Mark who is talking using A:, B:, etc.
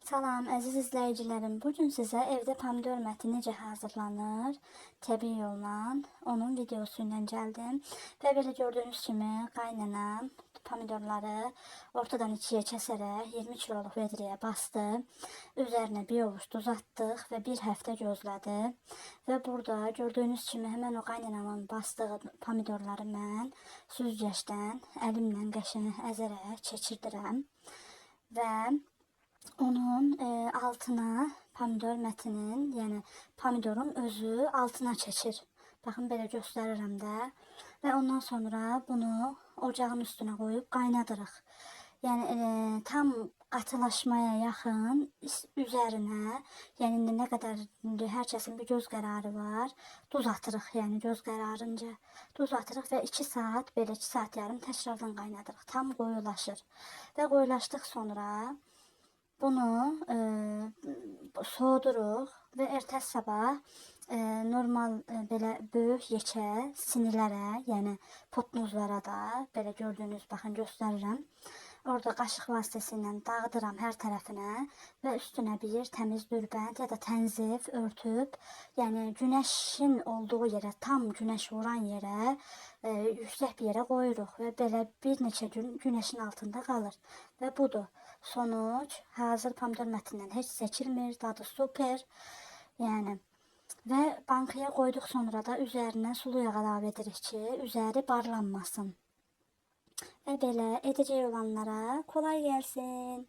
A: Salam əziz izləyicilərim. Bugün sizə evdə pomidor əti necə hazırlanır, təbii yolla onun videosu ilə gəldim. Və belə gördüyünüz kimi qaynanam pomidorları ortadan ikiyə kəsərək 20 kiloluq vedriyə bastı. Üzərinə bir ovuc duz atdıq və bir həftə gözlədi. Və burada gördüyünüz kimi həmən o qaynanamın bastığı pomidorları mən süzgəcdən əlimlə qəşəng əzərək keçirdirəm. Və onun altına pomidor mətinin, yəni pomidorun özü altına keçir. Baxın, belə göstərirəm də. Və ondan sonra bunu ocağın üstünə qoyub qaynadırıq. Yəni tam qatılaşmaya yaxın üzərinə, yəni indi nə qədər hər kəsin bir göz qərarı var. Duz atırıq, yəni göz qərarınca duz atırıq və 2 saat, belə 2 saat yarım təkrardan qaynadırıq. Tam qoyulaşır. Və qoyulaşdıq sonra bunu soğuduruq və ertəsi sabah normal belə böyük yekə sinilərə, yəni potnuzlara da belə gördüyünüz, baxın göstərirəm. Orada qaşıq vasitəsilə dağıdıram hər tərəfinə və üstünə bir təmiz dürbənd ya da tənzif örtüb, yəni günəşin olduğu yerə, tam günəş vuran yerə, yüksək bir yerə qoyuruq və belə bir neçə gün günəşin altında qalır. Və budur. Sonuç hazır pomidor mətindən heç çəkilmir, dadı super. Yəni və bankaya qoyduq, sonra da üzərinə sulu yağ əlavə edirik ki, üzəri barlanmasın. Və belə edəcək olanlara kolay gəlsin.